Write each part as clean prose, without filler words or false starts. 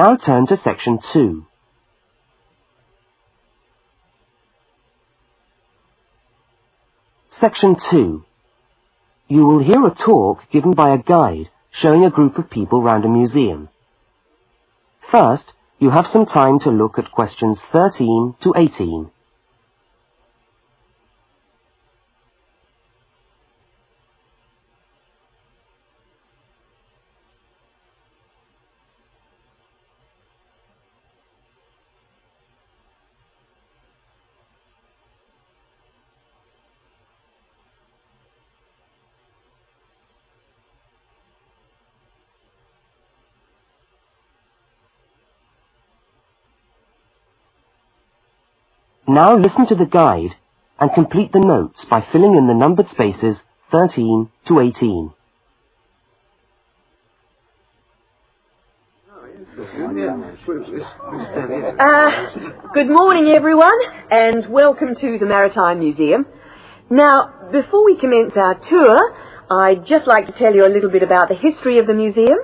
Now turn to Section 2. Section 2. You will hear a talk given by a guide showing a group of people round a museum. First, you have some time to look at questions 13 to 18. Now listen to the guide and complete the notes by filling in the numbered spaces 13 to 18. Good morning, everyone, and welcome to the Maritime Museum. Now, before we commence our tour, I'd just like to tell you a little bit about the history of the museum.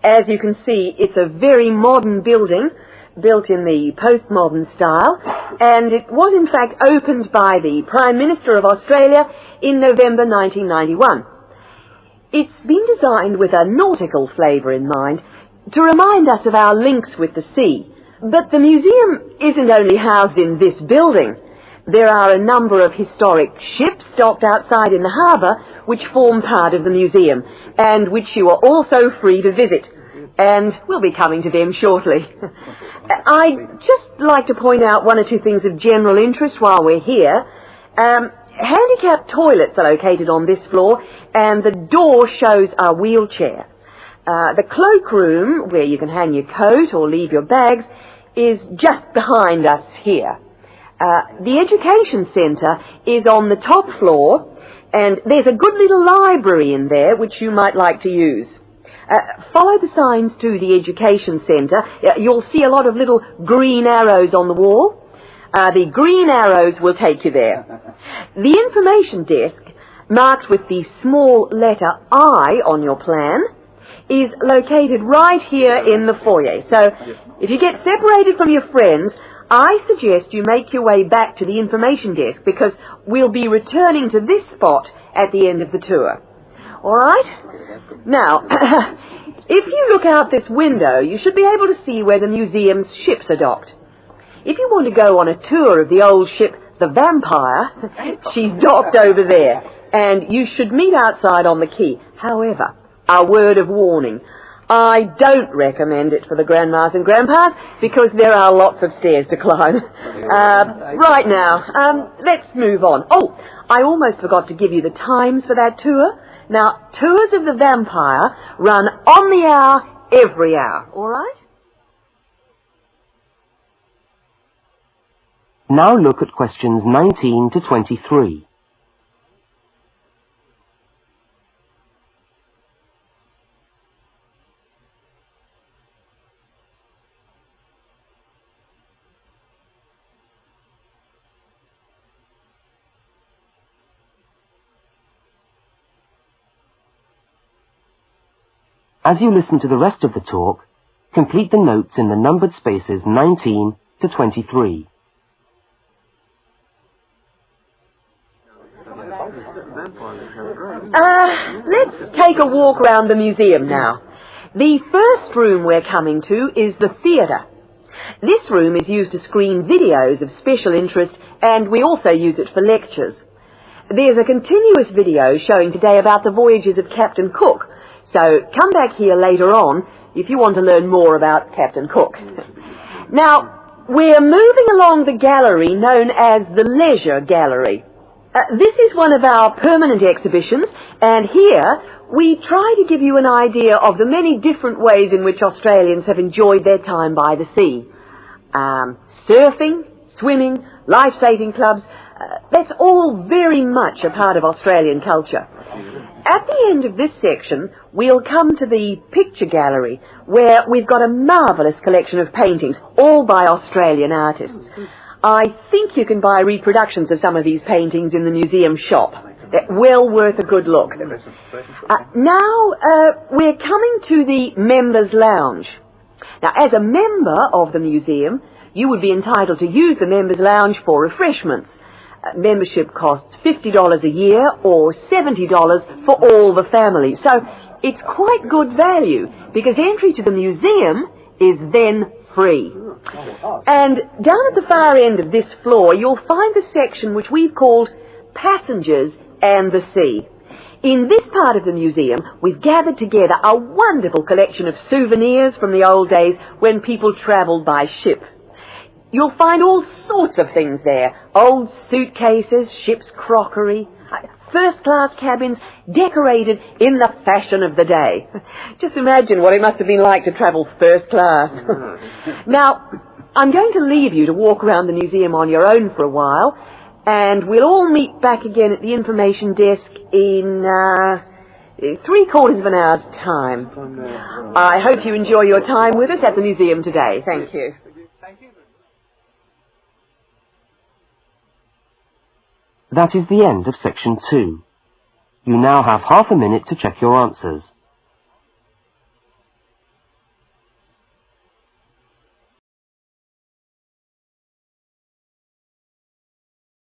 As you can see, it's a very modern building, built in the postmodern style, and it was in fact opened by the Prime Minister of Australia in November 1991. It's been designed with a nautical flavour in mind, to remind us of our links with the sea. But the museum isn't only housed in this building. There are a number of historic ships docked outside in the harbour which form part of the museum, and which you are also free to visit. And we'll be coming to them shortly. I'd just like to point out one or two things of general interest while we're here. Handicapped toilets are located on this floor, and the door shows a wheelchair. The cloakroom, where you can hang your coat or leave your bags, is just behind us here. The education centre is on the top floor, and there's a good little library in there which you might like to use. Follow the signs to the education centre. You'll see a lot of little green arrows on the wall. The green arrows will take you there. The information desk, marked with the small letter I on your plan, is located right here in the foyer. So if you get separated from your friends, I suggest you make your way back to the information desk, because we'll be returning to this spot at the end of the tour. All right? Now, if you look out this window, you should be able to see where the museum's ships are docked. If you want to go on a tour of the old ship, the Vampire, she's docked over there, and you should meet outside on the quay. However, a word of warning, I don't recommend it for the grandmas and grandpas, because there are lots of stairs to climb. Right now, let's move on. Oh, I almost forgot to give you the times for that tour. Now, tours of the Vampire run on the hour, every hour, all right? Now look at questions 19 to 23. As you listen to the rest of the talk, complete the notes in the numbered spaces 19 to 23. Let's take a walk around the museum now. The first room we're coming to is the theatre. This room is used to screen videos of special interest, and we also use it for lectures. There's a continuous video showing today about the voyages of Captain Cook, so come back here later on if you want to learn more about Captain Cook. Now, we're moving along the gallery known as the Leisure Gallery. This is one of our permanent exhibitions, and here we try to give you an idea of the many different ways in which Australians have enjoyed their time by the sea. Surfing, swimming, life-saving clubs, that's all very much a part of Australian culture. At the end of this section, we'll come to the picture gallery, where we've got a marvellous collection of paintings, all by Australian artists. I think you can buy reproductions of some of these paintings in the museum shop. They're well worth a good look. Now, we're coming to the Members' Lounge. Now, as a member of the museum, you would be entitled to use the members' lounge for refreshments. Membership costs $50 a year or $70 for all the family. So it's quite good value because entry to the museum is then free. And down at the far end of this floor, you'll find the section which we've called Passengers and the Sea. In this part of the museum, we've gathered together a wonderful collection of souvenirs from the old days when people travelled by ship. You'll find all sorts of things there. Old suitcases, ship's crockery, first-class cabins decorated in the fashion of the day. Just imagine what it must have been like to travel first class. Now, I'm going to leave you to walk around the museum on your own for a while, and we'll all meet back again at the information desk in 3/4 of an hour's time. I hope you enjoy your time with us at the museum today. Thank you. That is the end of section 2. You now have half a minute to check your answers.